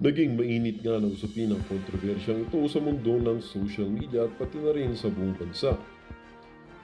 Naging mainit nga ng usapin ang kontrobersyang ito sa mundo ng social media at pati na rin sa buong bansa.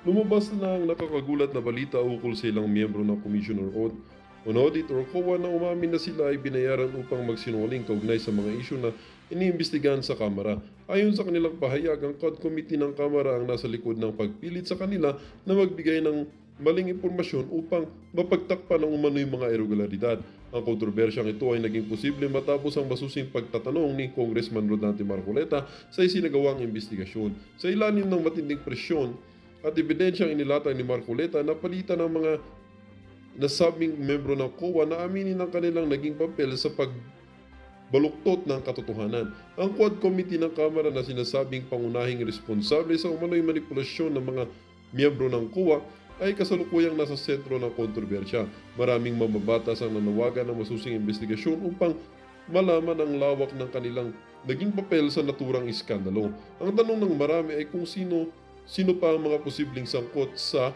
Lumabas na ang nakakagulat na balita ukol sa ilang miyembro ng Commission on Audit or COA na umamin na sila ay binayaran upang magsinungaling kaugnay sa mga isyu na iniimbestigahan sa Kamara. Ayon sa kanilang pahayag, ang COD Committee ng Kamara ang nasa likod ng pagpilit sa kanila na magbigay ng maling impormasyon upang mapagtakpan ng umano'y mga irregularidad. Ang kontrobersyang ito ay naging posible matapos ang masusing pagtatanong ni Congressman Rodante Marcoleta sa isinagawang investigasyon. Sa ilalim ng matinding presyon at ebidensyang inilatag ni Marcoleta na palitan ng mga nasabing membro ng COA na aminin ang kanilang naging papel sa pagbaluktot ng katotohanan. Ang Quad Committee ng Kamara na sinasabing pangunahing responsable sa umano'y manipulasyon ng mga miyembro ng COA ay kasalukuyang nasa sentro ng kontrobersya. Maraming mamabatas ang nanawagan ng masusing investigasyon upang malaman ang lawak ng kanilang naging papel sa naturang iskandalo. Ang tanong ng marami ay kung sino pa ang mga posibleng sangkot sa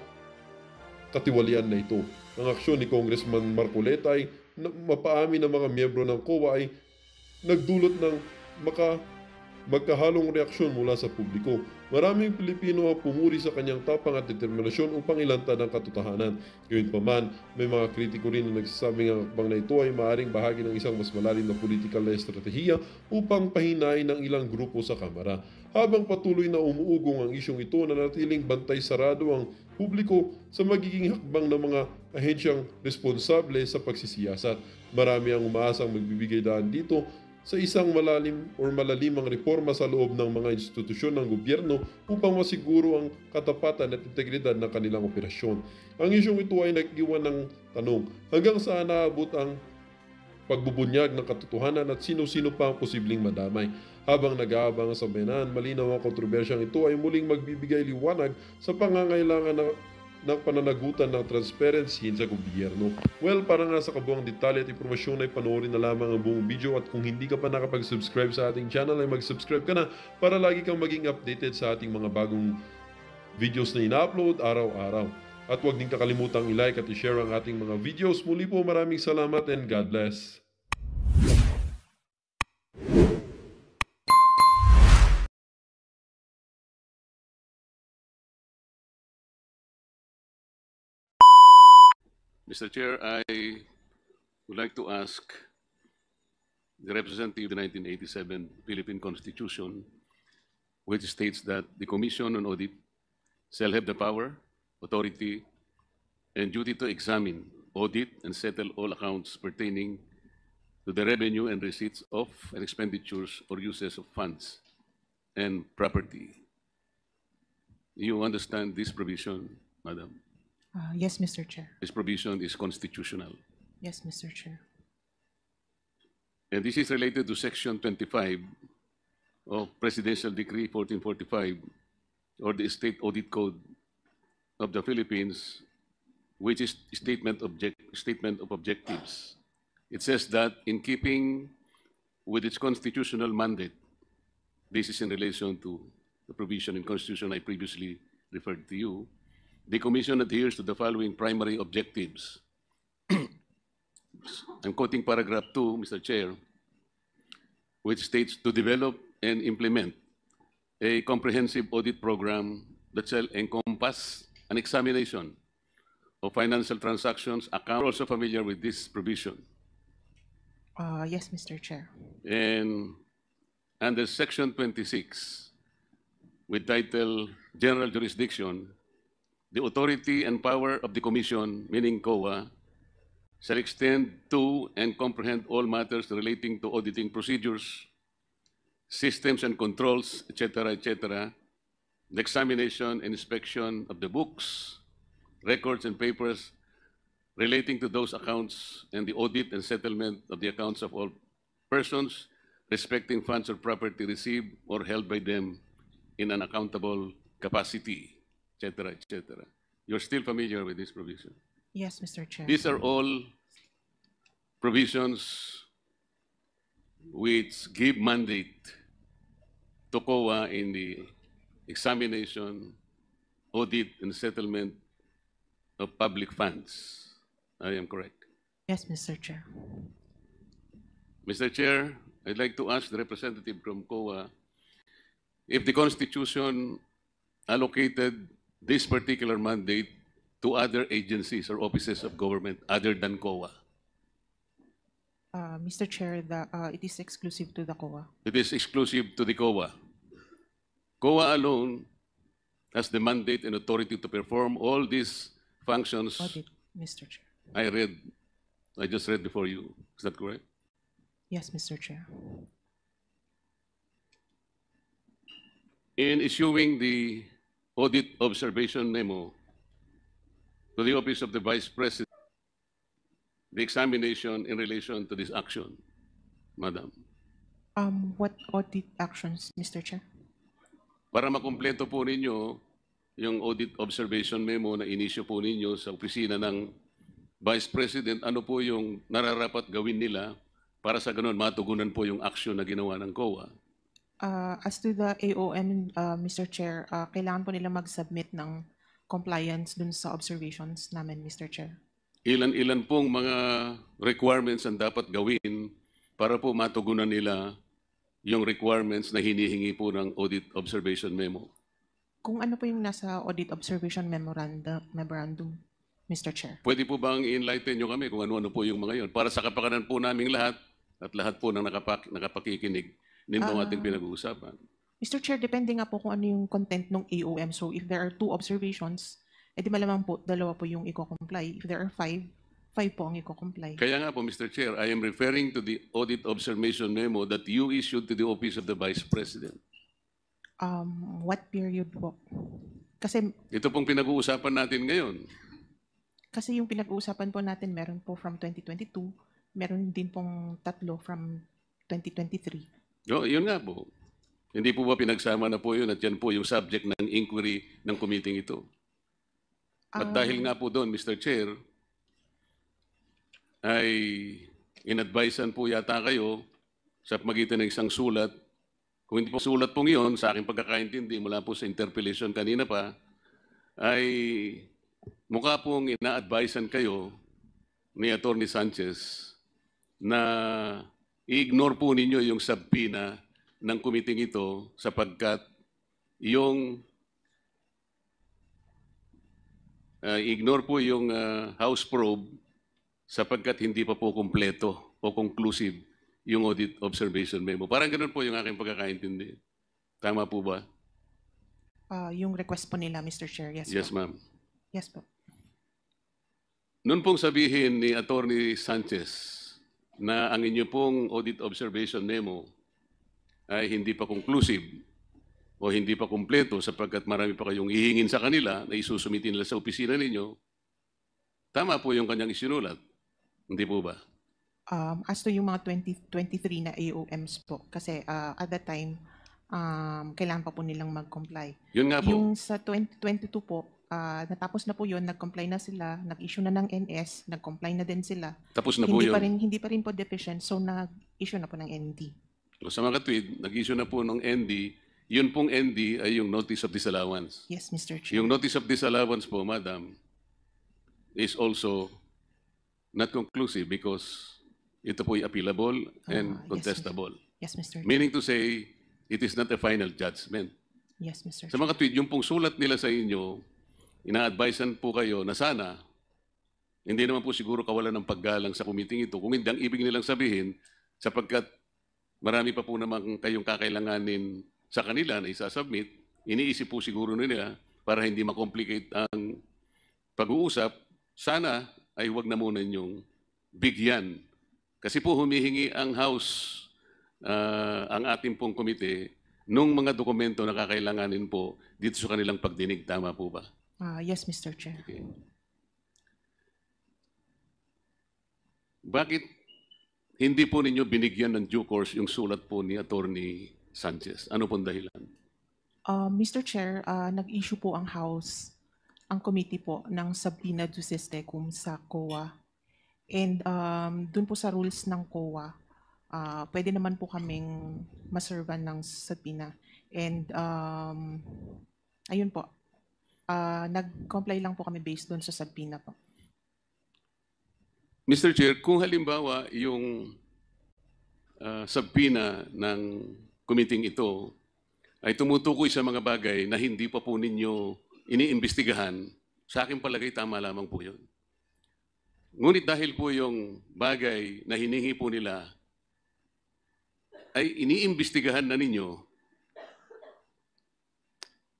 katiwalian na ito. Ang aksyon ni Congressman Marcoleta ay mapaamin ng mga miyembro ng COA ay nagdulot ng magkahalong reaksyon mula sa publiko. Maraming Pilipino ang pumuri sa kanyang tapang at determinasyon upang ilantad ang katotohanan. Gayunpaman, may mga kritiko rin na nagsasabing ang akbang na ito ay maaaring bahagi ng isang mas malalim na politikal na estratehiya upang pahinain ng ilang grupo sa Kamara. Habang patuloy na umuugong ang isyong ito, nanatiling bantay sarado ang publiko sa magiging hakbang ng mga ahensyang responsable sa pagsisiyasat. Marami ang umaasang magbibigay daan dito sa isang malalimang reforma sa loob ng mga institusyon ng gobyerno upang masiguro ang katapatan at integridad ng kanilang operasyon. Ang isyong ito ay nag-iwan ng tanong, hanggang saan naabot ang pagbubunyag ng katotohanan at sino-sino pa ang posibleng madamay. Habang nag-aabang sa bayanan, malinaw ang kontrobersyang ito ay muling magbibigay liwanag sa pangangailangan ng pananagutan ng transparency sa gobyerno. Well, para nga sa kabuang detalye at impormasyon ay panoorin na lamang ang buong video at kung hindi ka pa nakapag-subscribe sa ating channel ay mag-subscribe ka na para lagi kang maging updated sa ating mga bagong videos na ina-upload araw-araw. At huwag din kakalimutang i-like at i-share ang ating mga videos. Muli po maraming salamat and God bless. Mr. Chair, I would like to ask the representative of the 1987 Philippine Constitution, which states that the Commission on Audit shall have the power, authority, and duty to examine, audit, and settle all accounts pertaining to the revenue and receipts of and expenditures or uses of funds and property. You understand this provision, Madam? Yes, Mr. Chair. This provision is constitutional. Yes, Mr. Chair. And this is related to Section 25 of Presidential Decree 1445 or the State Audit Code of the Philippines, which is statement of objectives. It says that in keeping with its constitutional mandate, this is in relation to the provision in Constitution I previously referred to you, the Commission adheres to the following primary objectives. I'm quoting paragraph 2, Mr. Chair, which states to develop and implement a comprehensive audit program that shall encompass an examination of financial transactions. Account also familiar with this provision. Yes, Mr. Chair. And under Section 26, with title General Jurisdiction, the authority and power of the Commission, meaning COA, shall extend to and comprehend all matters relating to auditing procedures, systems and controls, etc., etc., the examination and inspection of the books, records, and papers relating to those accounts, and the audit and settlement of the accounts of all persons respecting funds or property received or held by them in an accountable capacity, etc., etc. You're still familiar with this provision? Yes, Mr. Chair. These are all provisions which give mandate to COA in the examination, audit, and settlement of public funds. I am correct. Yes, Mr. Chair. Mr. Chair, I'd like to ask the representative from COA if the Constitution allocated this particular mandate to other agencies or offices of government other than COA. Mr. Chair, it is exclusive to the COA. It is exclusive to the COA. COA alone has the mandate and authority to perform all these functions. Audit, Mr. Chair. I just read before you. Is that correct? Yes, Mr. Chair. In issuing the audit observation memo to the Office of the Vice President, the examination in relation to this action, Madam, What audit actions, Mr. Chair? para makumpleto po ninyo yung audit observation memo na inisyo po ninyo sa opisina ng Vice President, ano po yung nararapat gawin nila para sa ganun matugunan po yung action na ginawa ng COA? As to the AOM, Mr. Chair, kailangan po nila mag-submit ng compliance dun sa observations namin, Mr. Chair. Ilan-ilan pong mga requirements ang dapat gawin para po matugunan nila yung requirements na hinihingi po ng audit observation memo? Kung ano po yung nasa audit observation memorandum, Mr. Chair. Pwede po bang enlighten nyo kami kung ano-ano po yung mga yon para sa kapakanan po naming lahat at lahat po ng nakapakikinig nitong ating pinag-uusapan? Mr. Chair, depende nga po kung ano yung content ng AOM. So if there are 2 observations, edi malamang po, 2 po yung i-comply. If there are 5 po ang i-comply. Kaya nga po, Mr. Chair, I am referring to the audit observation memo that you issued to the Office of the Vice President. What period po? Kasi Ito pong pinag-uusapan natin ngayon. yung pinag-uusapan po natin, meron po from 2022, meron din pong 3 from 2023. Yun nga po. Hindi po ba pinagsama na po yun at yan po yung subject ng inquiry ng committee ito? At dahil nga po doon, Mr. Chair, ay in-advisean po yata kayo sa pamagitan ng isang sulat. Kung hindi po sulat pong iyon, sa aking pagkakaintindi mula po sa interpellation kanina pa, ay mukha pong ina-advisean kayo ni Atty. Sanchez na i-ignore po ninyo yung subpoena ng committee ito sapagkat yung ignore po yung House probe sapagkat hindi pa po kumpleto o conclusive yung audit observation memo. Parang ganun po yung aking pagkakaintindi. Tama po ba? Yung request po nila, Mr. Chair. Yes, Yes, po. ma'am. Yes po. Noon pong sabihin ni Atty. Sanchez na ang inyo pong audit observation memo ay hindi pa conclusive o hindi pa kumpleto sapagkat marami pa kayong hihingin sa kanila na isusumitin nila sa opisina ninyo, tama po yung kanyang isinulat. Hindi po ba? As to yung mga 2023 na AOMs po, kasi at that time, kailangan pa po nilang mag-comply. Yun nga po. Yung sa 2022 po, natapos na po yun, nag-comply na sila, nag-issue na ng NS, nag-comply na din sila. Tapos na po yun. Hindi pa rin po deficient, so nag-issue na po ng ND. O sa mga tweet, nag-issue na po ng ND. Yun pong ND ay yung Notice of Disallowance. Yes, Mr. Chair. Yung Notice of Disallowance po, Madam, is also not conclusive because ito po ay appealable and Yes, contestable. Yes, Mr. Chair. Meaning to say, it is not a final judgment. Yes, Mr. Sa Chair. mga tweet, yung pong sulat nila sa inyo, ina-advisean po kayo na sana, hindi naman po siguro kawalan ng paggalang sa committee ito. Kung hindi, ang ibig nilang sabihin, sapagkat marami pa po naman kayong kakailanganin sa kanila na isasubmit, iniisip po siguro nila para hindi makomplicate ang pag-uusap, sana ay huwag na muna ninyong bigyan. Kasi po humihingi ang House, ang ating pong komite, nung mga dokumento na kakailanganin po dito sa kanilang pagdinig. Tama po ba? Yes, Mr. Chair. Okay. Bakit hindi po ninyo binigyan ng due course yung sulat po ni Atty. Sanchez? Ano pong dahilan? Mr. Chair, nag-issue po ang House, ang committee po, ng subpoena duces tecum sa COA. And dun po sa rules ng COA, pwede naman po kaming maservan ng subpoena. And ayun po, nag-comply lang po kami based dun sa subpoena po. Mr. Chair, kung halimbawa yung subpoena ng committee ito ay tumutukoy sa mga bagay na hindi pa po ninyo iniimbestigahan, sa aking palagay tama lamang po yun. Ngunit dahil po yung bagay na hiningi po nila ay iniimbestigahan na ninyo,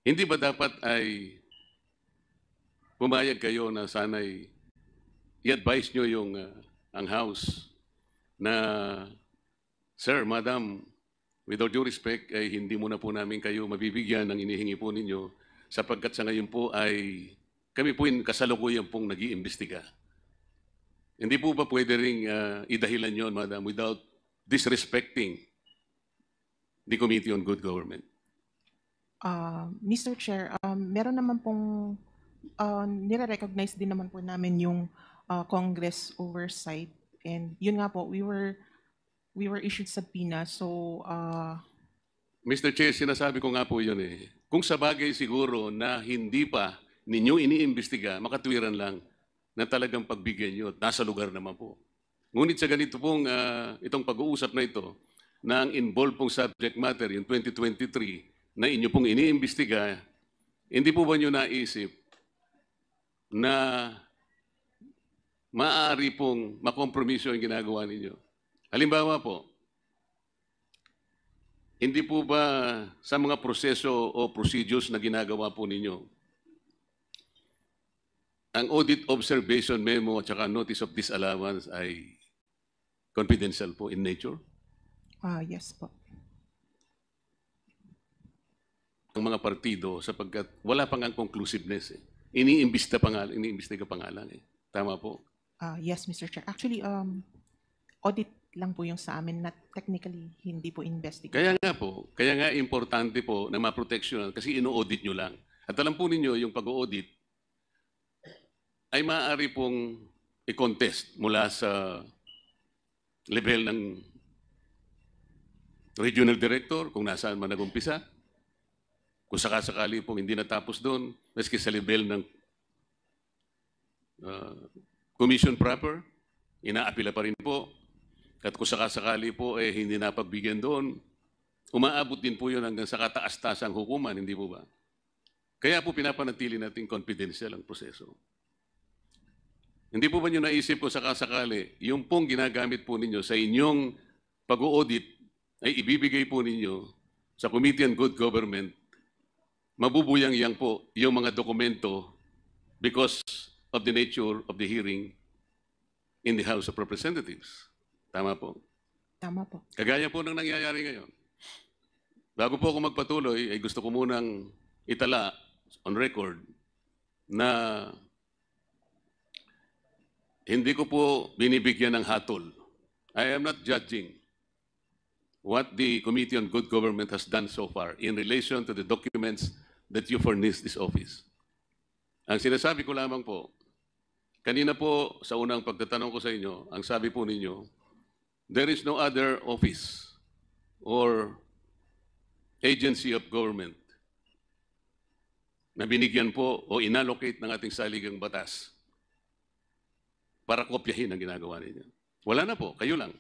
hindi ba dapat ay pumayag kayo na sana'y i-advise nyo yung ang House na, Sir, Madam, with all due respect, ay hindi muna po namin kayo mabibigyan ng inihingi po ninyo sapagkat sa ngayon po ay kami po yung kasalukuyan pong nag-iimbestiga. Hindi po ba pwede ring idahilan yon, Madam, without disrespecting the Committee on Good Government? Mr. Chair, meron naman pong nire-recognize din naman po namin yung Congress oversight, and yun nga po, we were issued subpoena, so Mr. Chair, sinasabi ko nga po yun eh. Kung sa bagay siguro na hindi pa ninyo iniimbestiga, makatwiran lang na talagang pagbigyan nyo at nasa lugar naman po. Ngunit sa ganito pong itong pag-uusap na ito, na ang involved pong subject matter, yung 2023, na inyo pong iniimbestiga, hindi po ba nyo naisip na maaari pong makompromiso yung ginagawa ninyo? Halimbawa po, hindi po ba sa mga proseso o procedures na ginagawa po ninyo, ang audit observation memo at saka notice of disallowance ay confidential po in nature? yes po. Ang mga partido sapagkat wala pang ang conclusiveness eh. Iniimbestiga pa nga lang eh. Tama po. Yes, Mr. Chair. Actually, audit lang po yung sa amin, not technically, hindi po investigate. Kaya nga importante po na ma-protection kasi ino-audit nyo lang. At alam po ninyo, yung pag-audit ay maaari pong i-contest mula sa level ng regional director, kung nasaan man nag-umpisa. Kung sakasakali pong hindi natapos doon, maski sa level ng commission proper, inaapila pa rin po. At kung sakasakali po hindi napagbigyan doon, umaabot din po yun hanggang sa kataas-tasang hukuman, hindi po ba? Kaya po pinapanatili natin confidential ang proseso. Hindi po ba nyo naisip kung sakasakali, yung pong ginagamit po ninyo sa inyong pag-audit ay ibibigay po ninyo sa Committee on Good Government, mabubuyang-yang po yung mga dokumento because of the nature of the hearing in the House of Representatives. Tama po? Tama po. Kagaya po ng nangyayari ngayon. Bago po ako magpatuloy, ay gusto ko munang itala on record na hindi ko po binibigyan ng hatol. I am not judging what the Committee on Good Government has done so far in relation to the documents that you furnished this office. Ang sinasabi ko lamang po, kanina po sa unang pagtatanong ko sa inyo, ang sabi po ninyo, there is no other office or agency of government na binigyan po o inallocate ng ating saligang batas para kopyahin ang ginagawa ninyo. Wala na po, kayo lang.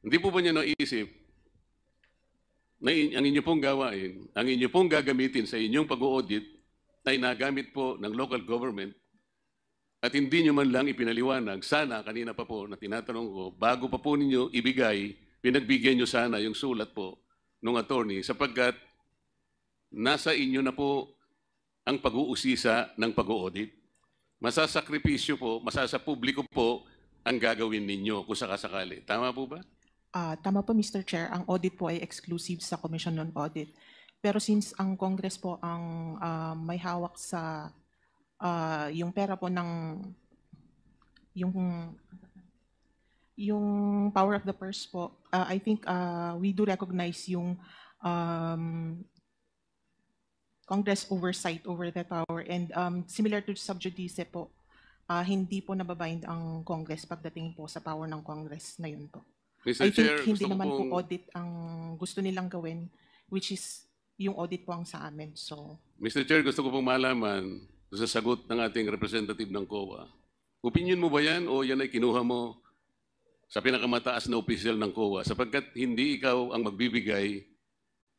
Hindi po ba niyo naisip na ang inyo pong gawain, ang inyo pong gagamitin sa inyong pag-audit ay nagamit po ng local government at hindi nyo man lang ipinaliwanag, sana, kanina pa po na tinatanong ko, bago pa po ninyo ibigay, pinagbigyan nyo sana yung sulat po ng attorney sapagkat nasa inyo na po ang pag-uusisa ng pag-audit. Masasakripisyo po, masasapubliko po ang gagawin ninyo kung sakasakali. Tama po ba? Tama po, Mr. Chair. Ang audit po ay exclusive sa Commission on Audit. Pero since ang Congress po ang may hawak sa yung pera po ng yung power of the purse po, I think we do recognize yung Congress oversight over that power, and similar to sub judice po, hindi po nababind ang Congress pagdating po sa power ng Congress na yun po. Mr. I think Chair, hindi gusto ko naman po pong- audit ang gusto nilang gawin, which is yung audit po ang sa amin. So, Mr. Chair, gusto ko pong malaman sa sagot ng ating representative ng COA. Opinion mo ba yan o yan ay kinuha mo sa pinakamataas na opisyal ng COA sapagkat hindi ikaw ang magbibigay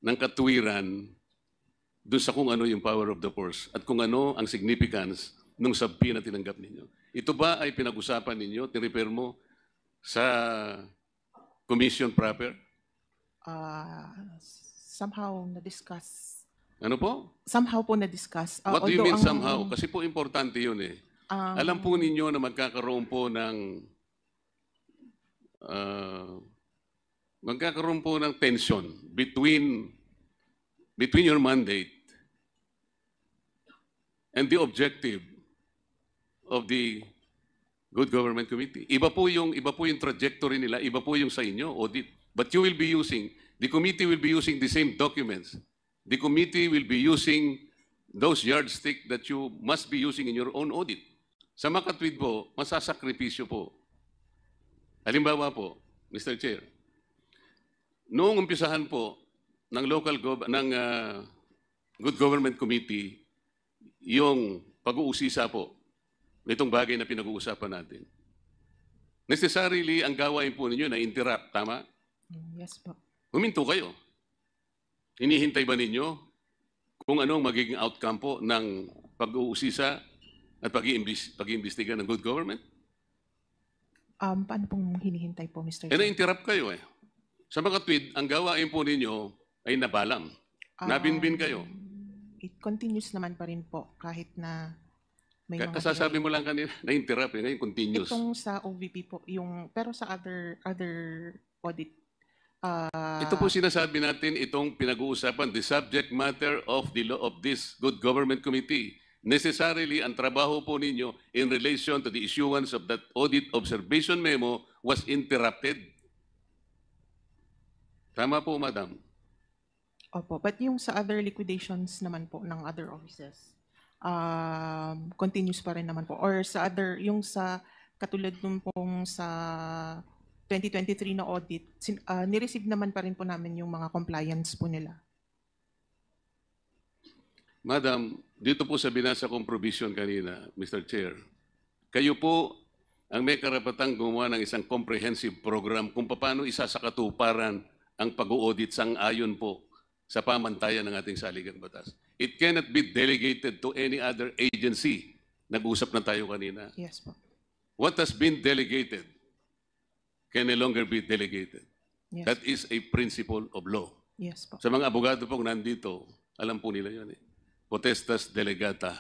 ng katuwiran doon sa kung ano yung power of the purse at kung ano ang significance ng sabpi na tinanggap ninyo. Ito ba ay pinag-usapan ninyo, tinrefer mo sa commission proper? Somehow na-discuss. Ano po? Somehow po na-discuss. What do you mean Although somehow? Kasi po importante yun eh. Alam po ninyo na magkakaroon po ng tension between your mandate and the objective of the Good Government Committee. Iba po yung trajectory nila, iba po yung sa inyo, audit. But you will be using, the committee will be using the same documents. The committee will be using those yardstick that you must be using in your own audit. Sa makatwid po, masasakripisyo po. Halimbawa po, Mr. Chair, noong umpisahan po ng Good Government Committee, yung pag-uusisa po, nitong bagay na pinag-uusapan natin. Necessarily, ang gawain po ninyo na interrupt, tama? Yes po. Huminto kayo. Hinihintay ba ninyo kung anong magiging outcome po ng pag-uusisa at pag-iimbestiga ng good government? Paano pong hinihintay po, Mr. Chair? Na-interrupt kayo eh. Sa mga tweet, ang gawain po ninyo ay nabalam. Nabinbin kayo. It continues naman pa rin po kahit na may mga Kasasabi mo lang kanina, na-interrupt eh, ngayon continuous. itong sa OVP po, pero sa other audit. Ito po sinasabi natin, itong pinag-uusapan, the subject matter of the law of this Good Government Committee. Necessarily, ang trabaho po ninyo in relation to the issuance of that audit observation memo was interrupted. Tama po, Madam? Opo, but yung sa other liquidations naman po ng other offices, continuous pa rin naman po. Or sa other, yung sa katulad nung pong sa 2023 na audit, nireceive naman pa rin po namin yung mga compliance po nila. Madam, dito po sa binasa kong provision kanina, Mr. Chair, kayo po ang may karapatang gumawa ng isang comprehensive program kung paano isasakatuparan ang pag-audit sang-ayon po sa pamantayan ng ating saligang batas. It cannot be delegated to any other agency. Nag-usap na tayo kanina. Yes po. What has been delegated can no longer be delegated. Yes. That is a principle of law. Yes po. Sa mga abogado pong nandito, alam po nila yun eh. Potestas delegata,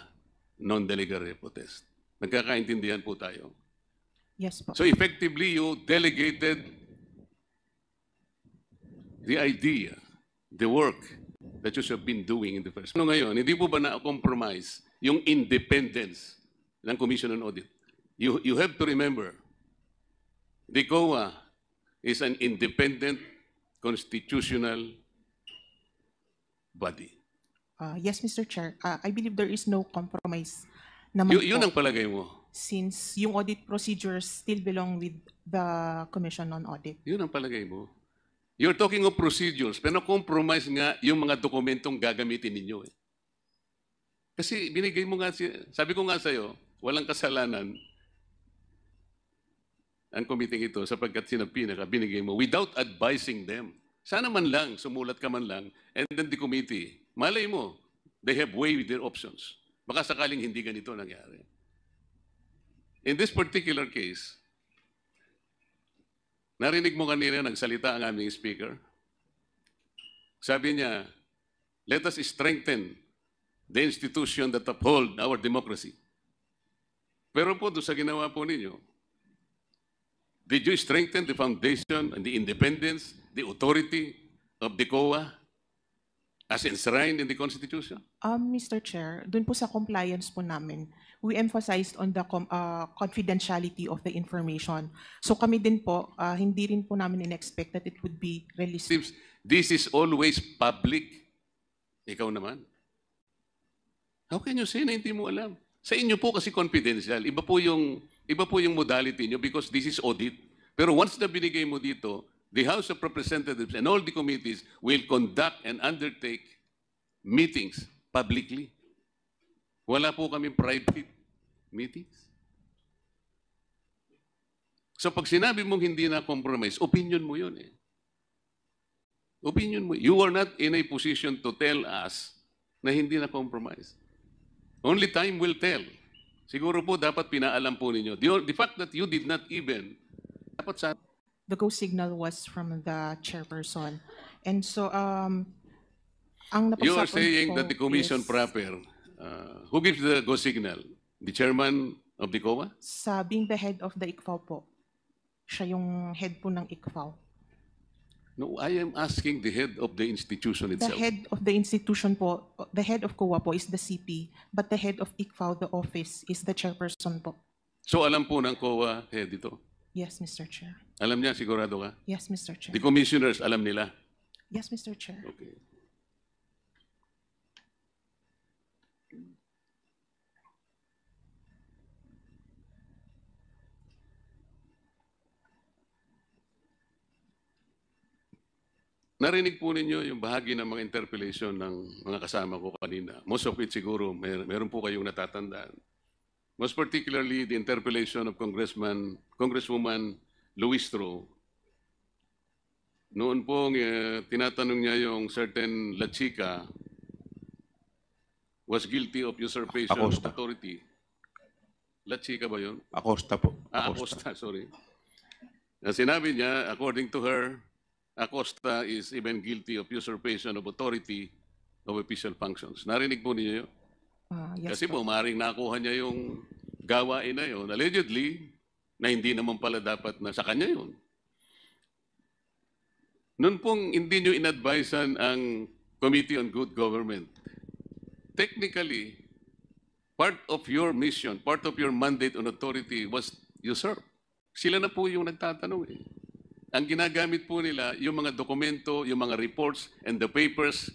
non delegare potest. Nagkakaintindihan po tayo. Yes po. So effectively, you delegated the idea, the work that you have been doing in the first. Ano ngayon, hindi po ba na-compromise yung independence ng Commission on Audit? You have to remember, the COA is an independent constitutional body. Yes, Mr. Chair. I believe there is no compromise naman Yun po, ang palagay mo. since yung audit procedures still belong with the Commission on Audit. Yun ang palagay mo. You're talking of procedures, pero compromise nga yung mga dokumentong gagamitin ninyo. Eh. Kasi binigay mo nga, sabi ko nga sa'yo, walang kasalanan ang committee ito sapagkat sinapinaka, binigay mo without advising them. Sana man lang, sumulat ka man lang, and then the committee, malay mo, they have weighed their options. Baka sakaling hindi ganito nangyari. In this particular case, narinig mo kanina nagsalita ang aming speaker. Sabi niya, let us strengthen the institution that uphold our democracy. Pero po doon sa ginawa po ninyo, did you strengthen the foundation and the independence, the authority of the COA as enshrined in the Constitution? Mr. Chair, dun po sa compliance po namin, we emphasized on the confidentiality of the information. So kami din po, hindi rin po namin in-expect that it would be released. This is always public. Ikaw naman. How can you say na hindi mo alam? Sa inyo po kasi confidential. Iba po yung modality nyo because this is audit. Pero once na binigay mo dito, the House of Representatives and all the committees will conduct and undertake meetings publicly. Wala po kami private meetings. So pag sinabi mong hindi na compromise, opinion mo yun eh. Opinion mo. You are not in a position to tell us na hindi na compromise. Only time will tell. Siguro po dapat pinaalam po ninyo. The fact that you did not even, dapat sa... The go signal was from the chairperson. And so, ang You are napag-usapan saying po that the commission is proper, who gives the go signal? The chairman of the COA? sa being the head of the ICFAO po. Siya yung head po ng ICFAO. No, I am asking the head of the institution The itself. head of the institution po, the head of COA po is the CP, but the head of ICFAO, the office, is the chairperson po. So alam po ng COA head ito. Yes, Mr. Chair. Alam niya, sigurado ka? Yes, Mr. Chair. The commissioners, alam nila. Yes, Mr. Chair. Okay. Narinig po ninyo yung bahagi ng mga interpellation ng mga kasama ko kanina. Most of it siguro, meron po kayong natatandaan. Most particularly, the interpellation of Congresswoman Luistro. Noon pong tinatanong niya yung certain La Chica was guilty of usurpation of Acosta. authority. La Chica ba yun? Acosta po. Acosta, sorry. Na sinabi niya, according to her, Acosta is even guilty of usurpation of authority of official functions. Narinig po niyo yun? Yes Kasi po, maaaring nakuha niya yung gawain na yun, allegedly, na hindi naman pala dapat na sa kanya yun. Noon pong hindi nyo inadvisean ang Committee on Good Government, technically, part of your mission, part of your mandate on authority was usurped. Sila na po yung nagtatanong eh. Ang ginagamit po nila, yung mga dokumento, yung mga reports, and the papers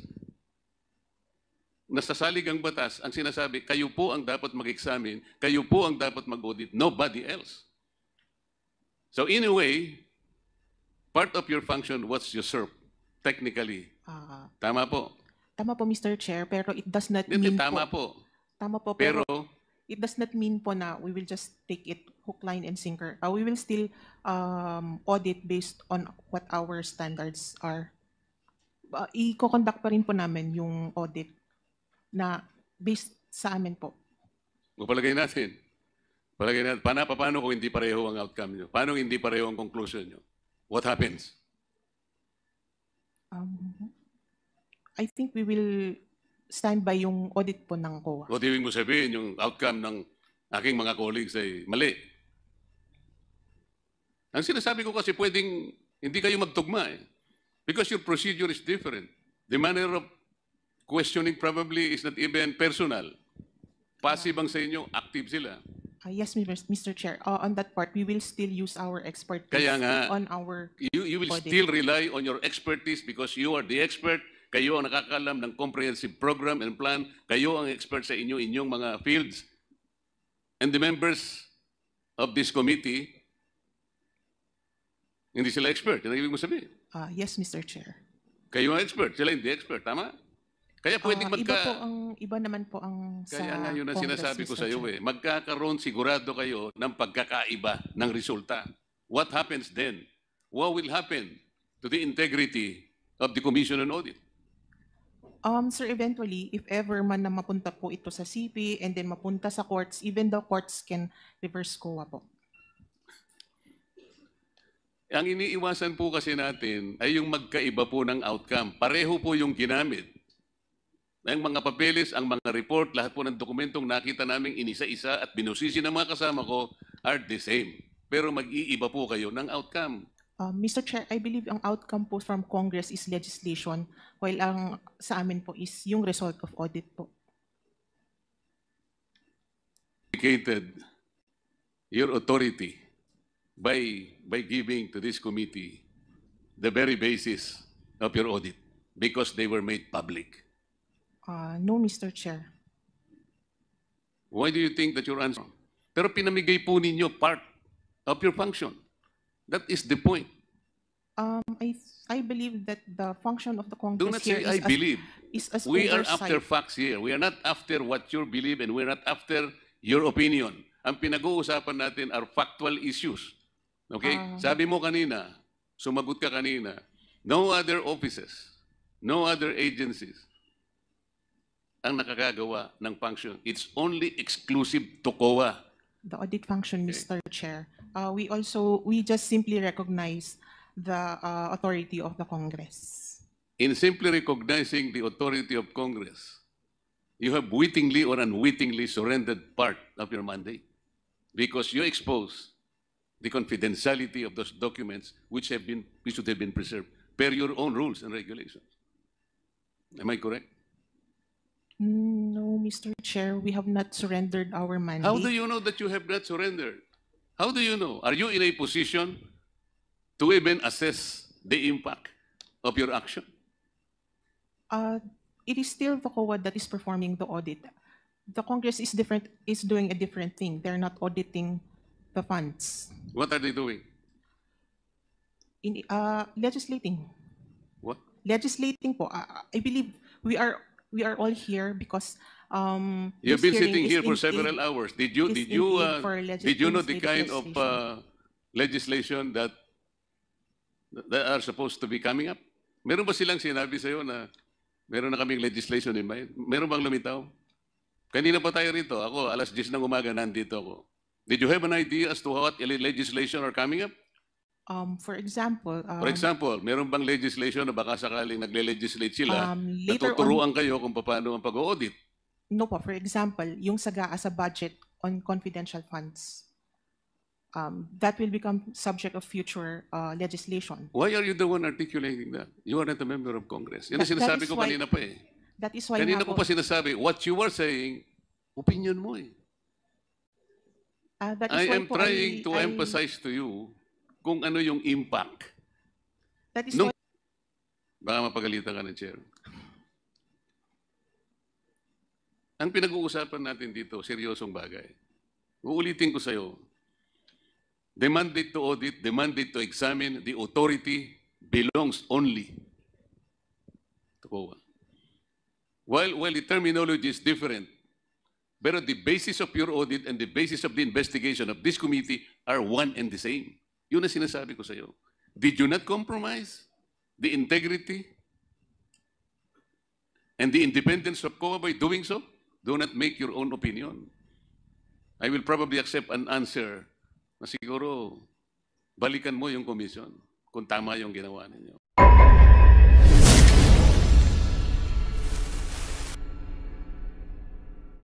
na sa saligang batas, ang sinasabi, kayo po ang dapat mag-examine, kayo po ang dapat mag-audit, nobody else. So in a way, part of your function was usurped, technically. Tama po. Tama po, Mr. Chair, pero it does not Hindi, mean tama po. po. Tama po, Pero, pero it does not mean po na we will just take it hook, line, and sinker. We will still audit based on what our standards are. I-conduct pa rin po namin yung audit na based sa amin po. palagay natin. Paano kung hindi pareho ang outcome nyo? Paano hindi pareho ang conclusion nyo? What happens? I think we will stand by yung audit po ng COA. O ibig mo sabihin, yung outcome ng aking mga colleagues ay mali. Ang sinasabi ko kasi pwedeng hindi kayo magtugma eh. Because your procedure is different. The manner of questioning probably is not even personal. Passive ang sa inyo, active sila. Yes, Mr. Chair. On that part, we will still use our expertise Kaya nga, on our You will audit. still rely on your expertise because you are the expert. Kayo ang nakakalam ng comprehensive program and plan. Kayo ang expert sa inyong mga fields. And the members of this committee, hindi sila expert. Yan ang ibig mo sabihin. Yes, Mr. Chair. Kayo ang expert, sila hindi expert. Tama? Kaya pwedeng Iba naman po ang sa Kaya nga yun ang Congress, sinasabi ko Mr. sa iyo Chair. eh. Magkakaroon sigurado kayo ng pagkakaiba ng resulta. What happens then? What will happen to the integrity of the Commission on Audit? Sir, eventually, if ever man na mapunta po ito sa CP and then mapunta sa courts, even the courts can reverse COA po. Ang iniiwasan po kasi natin ay yung magkaiba po ng outcome. Pareho po yung ginamit. Ang mga papeles, ang mga report, lahat po ng dokumentong nakita namin inisa-isa at binusisi ng mga kasama ko are the same. Pero mag-iiba po kayo ng outcome. Mr. Chair, I believe ang outcome po from Congress is legislation, while ang sa amin po is yung result of audit po. Indicated your authority by giving to this committee the very basis of your audit because they were made public. No, Mr. Chair. Why do you think that your answer? Pero pinamigay po ninyo part of your function. That is the point. I believe that the function of the Do Congress not here say, I believe. is as We are oversight. after facts here. We are not after what you believe and we're not after your opinion. Ang pinag-uusapan natin are factual issues. Okay? Sabi mo kanina, sumagot ka kanina, no other offices, no other agencies ang nakakagawa ng function. It's only exclusive to COA. The audit function, Mr. Chair. We just simply recognize the authority of the Congress. In simply recognizing the authority of Congress, you have wittingly or unwittingly surrendered part of your mandate because you expose the confidentiality of those documents which should have been preserved per your own rules and regulations. Am I correct? No, Mr. Chair, we have not surrendered our mandate. How do you know that you have not surrendered? How do you know? Are you in a position to even assess the impact of your action? It is still the COA that is performing the audit. The Congress is doing a different thing. They're not auditing the funds. What are they doing? Legislating. What? Legislating po. I believe we are all here because You've this been hearing sitting is here for in several aid- hours. Did is in aid for you know the legislative kind of legislation. legislation that are supposed to be coming up? Meron ba silang sinabi sa'yo na meron na kaming legislation in mind? Meron bang lumitaw? Kanina pa tayo rito. Ako, alas 10 ng umaga, nandito ako. Did you have an idea as to what legislation are coming up? For example, For example, meron bang legislation na baka sakaling nagle-legislate sila, later natuturuan kayo kung paano ang pag-audit? no po, for example, yung SAGA as a budget on confidential funds. That will become subject of future legislation. Why are you the one articulating that? You are not a member of Congress. Yan ang That sinasabi is ko why- kanina pa eh. That is why Kanina nga ko pa sinasabi, what you are saying, opinion mo eh. that is I why am po trying to I- emphasize to you kung ano yung impact. That is Nung- why Baka mapagalitan ka ng chair. Ang pinag-uusapan natin dito, seryosong bagay. Uulitin ko sa'yo, the mandate to audit, the mandate to examine, the authority belongs only to COA. While the terminology is different, pero the basis of your audit and the basis of the investigation of this committee are one and the same. Yun ang sinasabi ko sa'yo. Did you not compromise the integrity and the independence of COA by doing so? Do not make your own opinion. I will probably accept an answer na siguro balikan mo yung commission kung tama yung ginawa ninyo.